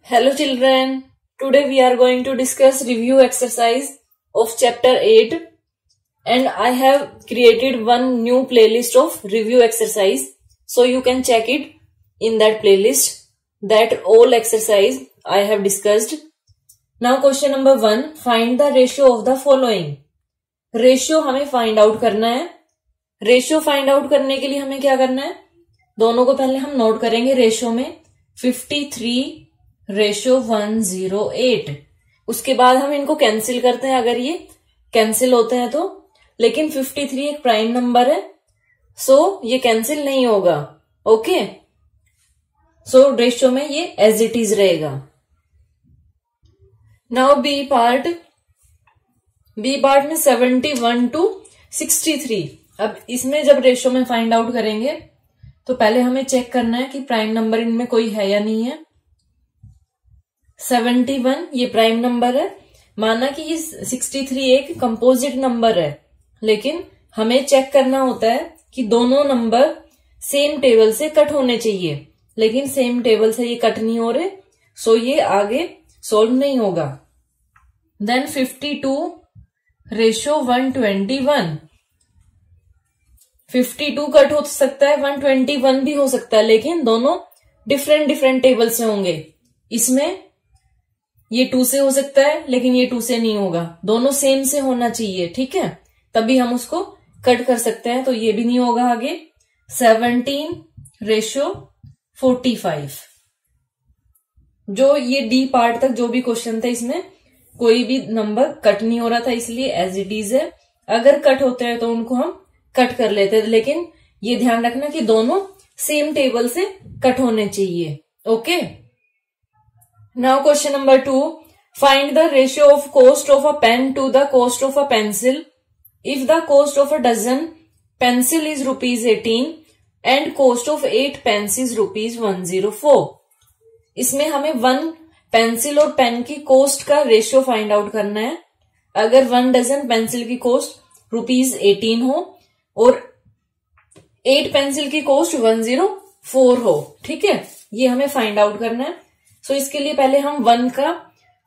Hello children, today we are going to discuss review exercise of chapter 8 and I have created one new playlist of review exercise so you can check it in that playlist that all exercise I have discussed. Now question number 1, find the ratio of the following. Ratio हमें find out करना है. Ratio find out करने के लिए हमें क्या करना है, दोनों को पहले हम नोट करेंगे रेशियो में 53:108. उसके बाद हम इनको कैंसिल करते हैं अगर ये कैंसिल होते हैं तो, लेकिन 53 एक प्राइम नंबर है सो ये कैंसिल नहीं होगा. ओके, सो रेशियो में ये एज इट इज रहेगा. नाउ बी पार्ट में 71:63. अब इसमें जब रेशियो में फाइंड आउट करेंगे तो पहले हमें चेक करना है कि प्राइम नंबर इनमें कोई है या नहीं है. 71 ये प्राइम नंबर है, माना कि ये 63 एक कंपोजिट नंबर है, लेकिन हमें चेक करना होता है कि दोनों नंबर सेम टेबल से कट होने चाहिए, लेकिन सेम टेबल से ये कट नहीं हो रहे सो ये आगे सोल्व नहीं होगा. देन 52:121. 52 कट हो सकता है, 121 भी हो सकता है, लेकिन दोनों डिफरेंट टेबल से होंगे. इसमें ये 2 से हो सकता है लेकिन ये 2 से नहीं होगा, दोनों सेम से होना चाहिए. ठीक है, तभी हम उसको कट कर सकते हैं, तो ये भी नहीं होगा आगे. 17:45. जो ये डी पार्ट तक जो भी क्वेश्चन था इसमें कोई भी नंबर कट नहीं हो रहा था, इसलिए एज इट इज है. अगर कट होते हैं तो उनको हम कट कर लेते थे, लेकिन ये ध्यान रखना कि दोनों सेम टेबल से कट होने चाहिए. Okay, now question number 2, find the ratio of cost of a pen to the cost of a pencil if the cost of a dozen pencil is ₹18 and cost of 8 pens is ₹104. इसमें हमें 1 pencil और pen की cost का ratio find out करना है. अगर 1 dozen pencil की cost ₹18 हो और 8 पेंसिल की कॉस्ट 104 हो. ठीक है, ये हमें फाइंड आउट करना है. सो इसके लिए पहले हम 1 का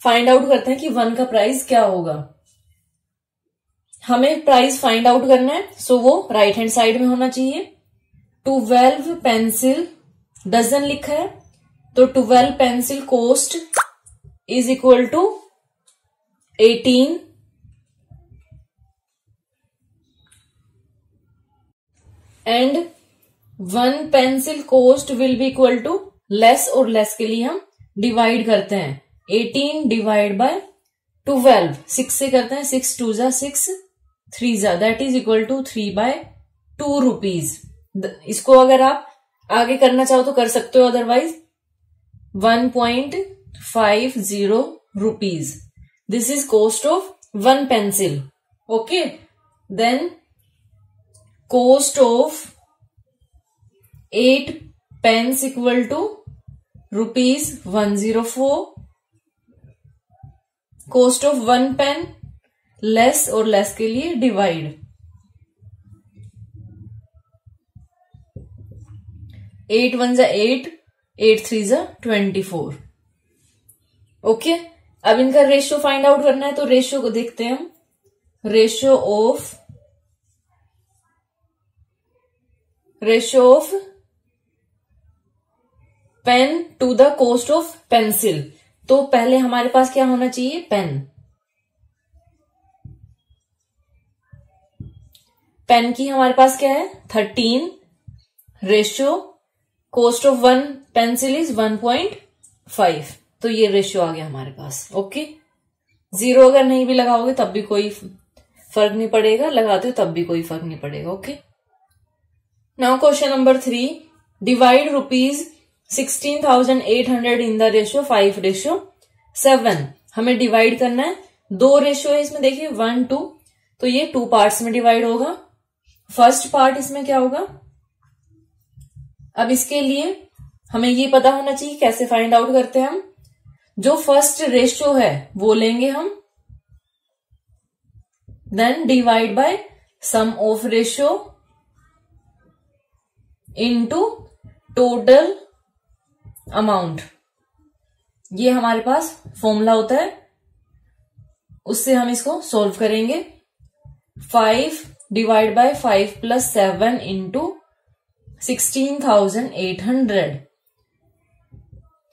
फाइंड आउट करते हैं कि 1 का प्राइस क्या होगा. हमें प्राइस फाइंड आउट करना है सो वो राइट हैंड साइड में होना चाहिए. 12 पेंसिल डजन लिखा है तो 12 pencil cost is equal to 18 and 1 pencil cost will be equal to less, और लेस के लिए हम डिवाइड करते हैं. 18 डिवाइड बाय 12, 6 से करते हैं. 6 2 जा 6, 3 जा, that is equal to 3/2 rupees. इसको अगर आप आगे करना चाहो तो कर सकते हो, otherwise 1.50 rupees. This is cost of 1 pencil. Okay, then cost of 8 pens equal to ₹104. Cost of 1 pen less, और लेस के लिए डिवाइड. 8 1 जा 8, 8 3 जा 24. ओके, अब इनका रेशियो फाइंड आउट करना है तो रेशियो को देखते हैं हम. Ratio of pen to the cost of pencil. तो पहले हमारे पास क्या होना चाहिए, पेन. पेन की हमारे पास क्या है 13. Ratio cost of 1 pencil is 1.5, तो ये रेशियो आ गया हमारे पास. ओके, 0 अगर नहीं भी लगाओगे तब भी कोई फर्क नहीं पड़ेगा, लगाते हो तब भी कोई फर्क नहीं पड़ेगा. Okay, now question number 3, divide ₹16,800 in the ratio 5:7. हमें डिवाइड करना है. 2 रेशियो है इसमें, देखिए 1 2, तो ये 2 पार्ट्स में डिवाइड होगा. फर्स्ट पार्ट इसमें क्या होगा, अब इसके लिए हमें ये पता होना चाहिए कैसे फाइंड आउट करते हैं हम. जो फर्स्ट रेशियो है वो लेंगे हम, then divide by sum of ratio into total amount. ये हमारे पास फॉर्मूला होता है, उससे हम इसको सोल्व करेंगे। 5 divide by 5 plus 7 into 16,800,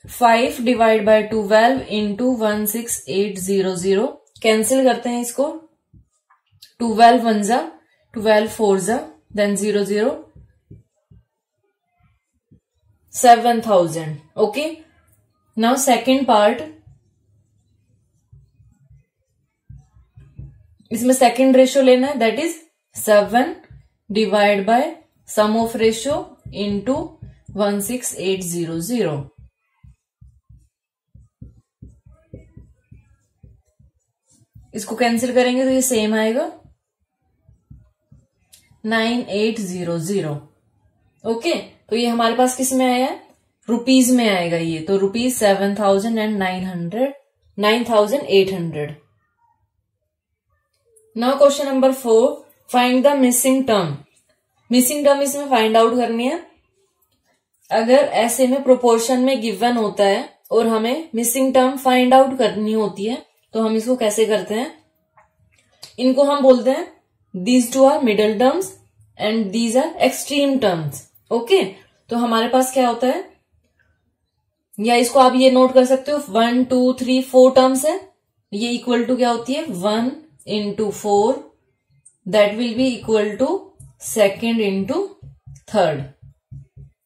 5 divide by 12 into 16800, cancel करते हैं इसको, 12 1 जा, 12 4 जा, then 00, 7,000। Okay, now second part, इसमें सेकेंड रेशियो लेना है, that is 7 divide by sum of ratio into 16800। इसको कैंसिल करेंगे तो ये सेम आएगा 9800। ओके, तो ये हमारे पास किस में आया है, रुपीज में आएगा ये, तो rupees 7,900, 9,800। Now question number 4, find the missing term. Missing term इसमें फाइंड आउट करनी है। अगर ऐसे में प्रोपोर्शन में गिवन होता है और हमें मिसिंग टर्म फाइंड आउट करनी होती है, तो हम इसको कैसे करते हैं, इनको हम बोलते हैं these two are middle terms and these are extreme terms. Okay, तो हमारे पास क्या होता है, या इसको आप ये नोट कर सकते हो, 1 2 3 4 टर्म्स है, ये इक्वल टू क्या होती है, 1 into 4, that will be equal to second into third,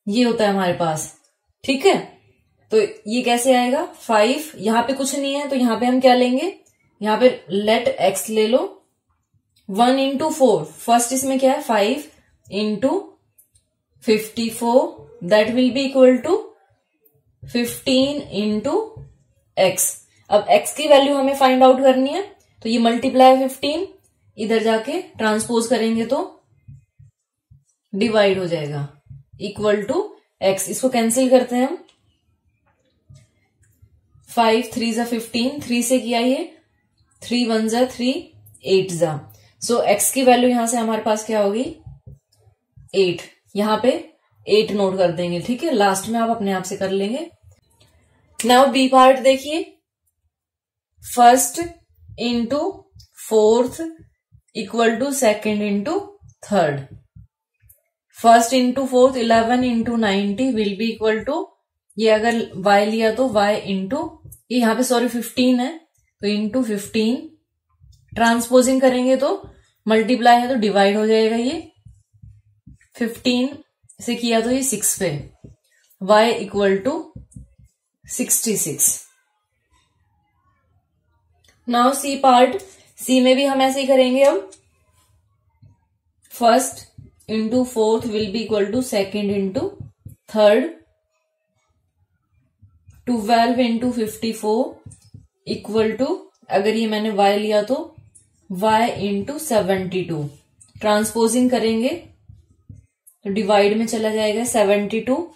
ये होता है हमारे पास। ठीक है, तो ये कैसे आएगा, 5, यहां पे कुछ नहीं है तो यहां पे हम क्या लेंगे, यहां पे लेट x ले लो, 1 इंटू 4, फर्स्ट इसमें क्या है 5 into 54, that will be equal to 15 into x। अब x की वैल्यू हमें फाइंड आउट करनी है, तो ये मल्टीप्लाई 15, इधर जाके ट्रांसपोज करेंगे तो डिवाइड हो जाएगा, इक्वल टू x। इसको कैंसिल करते हैं हम, 5 3 जा 15, 3 से किया ये, 3 1 जा 3, 8 जा, सो x की वैल्यू यहां से हमारे पास क्या होगी 8, यहां पे 8 नोट कर देंगे। ठीक है, लास्ट में आप अपने आप से कर लेंगे। नाउ बी पार्ट देखिए, first into fourth equal to second into third, first into fourth 11 into 90 will be equal to, ये अगर y लिया तो y इंटू, ये यहाँ पे सॉरी 15 है तो इंटू 15, ट्रांसपोजिंग करेंगे तो मल्टीप्लाई है तो डिवाइड हो जाएगा, ये 15 से किया तो ये 6 पे, y equal to 66। Now C part, C में भी हम ऐसे ही करेंगे। अब first into fourth will be equal to second into third, 12 इंटू 54 इक्वल टू, अगर ये मैंने y लिया तो y इंटू 72, ट्रांसपोजिंग करेंगे तो डिवाइड में चला जाएगा 72,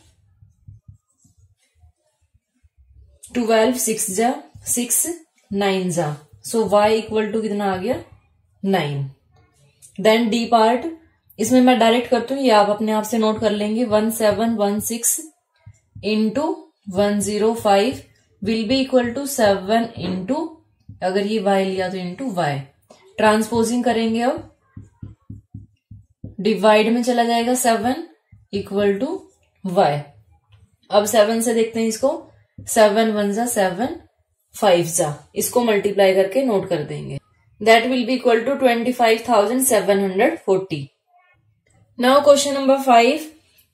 12 6 जा 6 9 जा, सो y इक्वल टू कितना आ गया 9। देन डी पार्ट, इसमें मैं डायरेक्ट करती हूँ, ये आप अपने आप से नोट कर लेंगे, 1716 into 105 will be equal to 7 into, अगर ये y लिया तो इंटू y, ट्रांसपोजिंग करेंगे अब डिवाइड में चला जाएगा 7 इक्वल टू y। अब 7 से देखते हैं इसको, 7 1 जा 7, 5 जा, इसको मल्टीप्लाई करके नोट कर देंगे, that will be equal to 25,740। Now question number 5,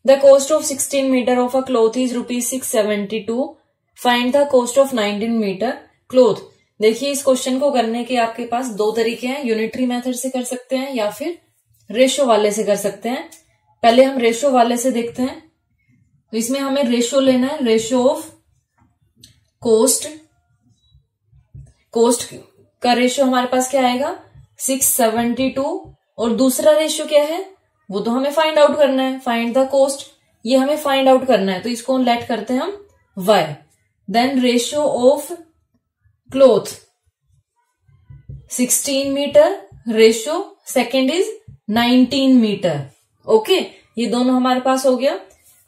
the cost of 16 metre of a cloth is ₹672, find the cost of 19 metre cloth. देखिए, इस क्वेश्चन को करने के आपके पास दो तरीके हैं, यूनिटरी मेथड से कर सकते हैं या फिर रेशो वाले से कर सकते हैं। पहले हम रेशो वाले से देखते हैं, तो इसमें हमें रेशो लेना है, रेशो ऑफ कॉस्ट, कॉस्ट का रेशो हमारे पास क्या आएगा 672, और दूसरा रेशो क्या है वो तो हमें फाइंड आउट करना है, फाइंड द कॉस्ट, ये हमें फाइंड आउट करना है, तो इसको लेट करते हैं हम y। Then ratio of cloth 16 metre, ratio second is 19 metre. Okay, ये दोनों हमारे पास हो गया।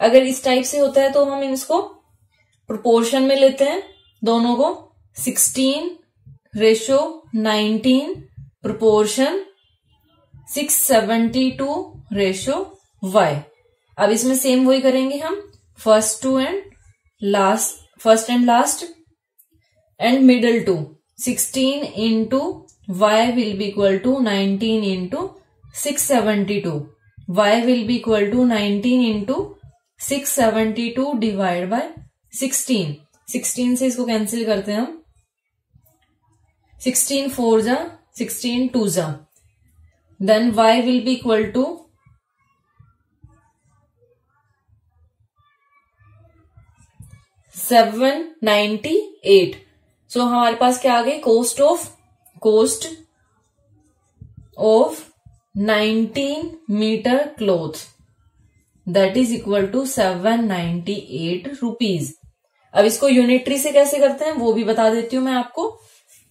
अगर इस टाइप से होता है तो हम इसको प्रोपोर्शन में लेते हैं, दोनों को 16:19 प्रोपोर्शन 672:y। अब इसमें सेम वही करेंगे हम, first and last and middle to 16 into y will be equal to 19 into 672. y will be equal to 19 into 672 divided by 16. 16 से इसको कैंसिल करते हैं हम, 16 4 जा 16 2 जा, देन y will be equal to 798. So हमारे पास क्या आ गए, cost of 19 metre cloth that is equal to 798 rupees. अब इसको यूनिटरी से कैसे करते हैं वो भी बता देती हूं मैं आपको।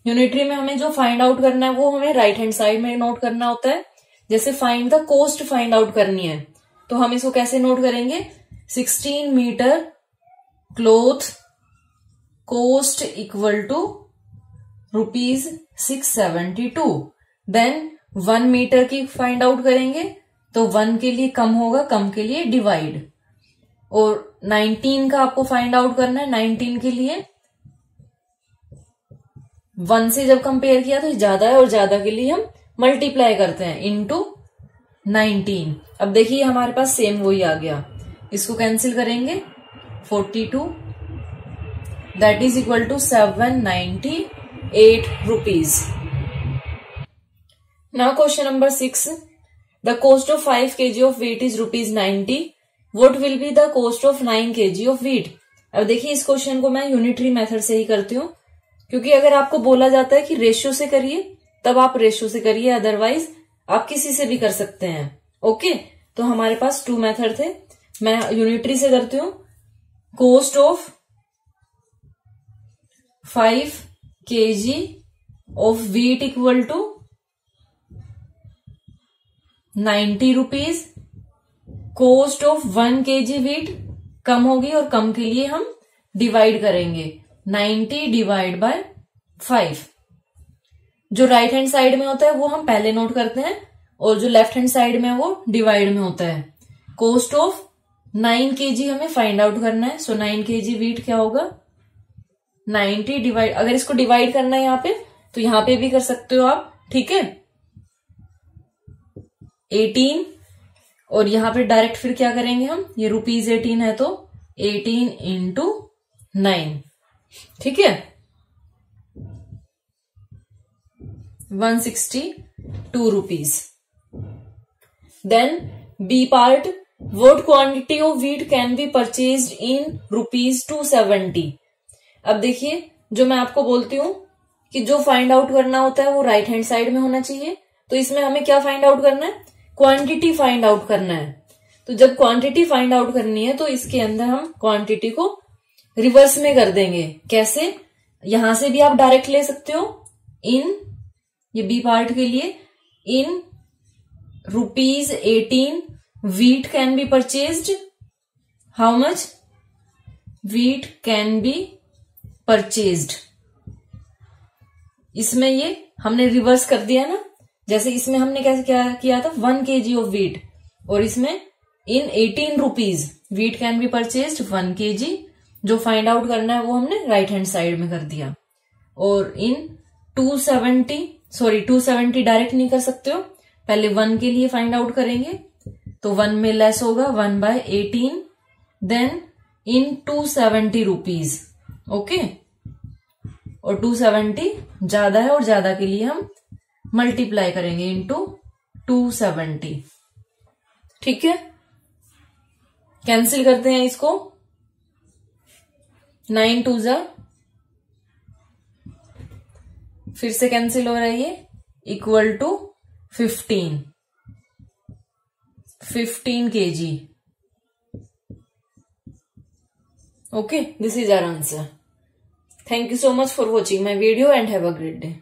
यूनिटरी में हमें जो फाइंड आउट करना है वो हमें राइट हैंड साइड में नोट करना होता है। जैसे find the cost find out करनी है तो हम इसको कैसे नोट करेंगे, 16 metre cloth cost equal to ₹672। Then 1 metre की फाइंड आउट करेंगे तो 1 के लिए कम होगा, कम के लिए डिवाइड, और 19 का आपको फाइंड आउट करना है। 19 के लिए 1 से जब कंपेयर किया तो ज्यादा है और ज्यादा के लिए हम मल्टीप्लाई करते हैं इनटू 19। अब देखिए हमारे पास सेम वही आ गया, इसको कैंसिल करेंगे 42 that is equal to 798 rupees. Now question number 6, the cost of 5 kg of wheat is ₹90. What will be the cost of 9 kg of wheat? अब देखिए इस क्वेश्चन को मैं यूनिटरी मेथड से ही करती हूँ, क्योंकि अगर आपको बोला जाता है कि रेशियो से करिए तब आप रेशियो से करिए, अदरवाइज आप किसी से भी कर सकते हैं। ओके, तो हमारे पास 2 मेथड थे, मैं यूनिटरी से करती हूँ। Cost of 5 kg of wheat equal to 90 rupees. Cost of 1 kg wheat कम होगी और कम के लिए हम डिवाइड करेंगे, 90 डिवाइड बाय 5। जो राइट हैंड साइड में होता है वो हम पहले नोट करते हैं और जो लेफ्ट हैंड साइड में है वो डिवाइड में होता है। कोस्ट ऑफ 9 kg हमें फाइंड आउट करना है, सो 9 kg wheat क्या होगा, 90 डिवाइड, अगर इसको डिवाइड करना है यहाँ पे तो यहाँ पे भी कर सकते हो आप, ठीक है, 18, और यहाँ पे डायरेक्ट फिर क्या करेंगे हम, ये ₹18 है तो 18 into 9, ठीक है, 162 rupees. Then B part, what quantity of wheat can be purchased in ₹270। अब देखिए जो मैं आपको बोलती हूं कि जो फाइंड आउट करना होता है वो राइट हैंड साइड में होना चाहिए, तो इसमें हमें क्या फाइंड आउट करना है, क्वांटिटी फाइंड आउट करना है। तो जब क्वांटिटी फाइंड आउट करनी है तो इसके अंदर हम क्वांटिटी को रिवर्स में कर देंगे। कैसे, यहां से भी आप डायरेक्ट ले सकते हो, इन, ये बी पार्ट के लिए, इन ₹18 wheat can be purchased, how much wheat can be purchased. इसमें ये हमने रिवर्स कर दिया ना, जैसे इसमें हमने कैसे क्या किया था, 1 kg ऑफ wheat, और इसमें इन 18 rupees wheat can be purchased 1 kg, जो फाइंड आउट करना है वो हमने राइट हैंड साइड में कर दिया। और इन 270 डायरेक्ट नहीं कर सकते हो, पहले 1 के लिए फाइंड आउट करेंगे, तो 1 में लेस होगा 1/18, देन इन 270 रुपीज, ओके, और 270 ज्यादा है और ज्यादा के लिए हम मल्टीप्लाई करेंगे इनटू 270, ठीक है। कैंसिल करते हैं इसको, 9 2 जा, फिर से कैंसिल हो रहा है ये, equal to 15 kg। Okay, this is our answer. Thank you so much for watching my video and have a great day.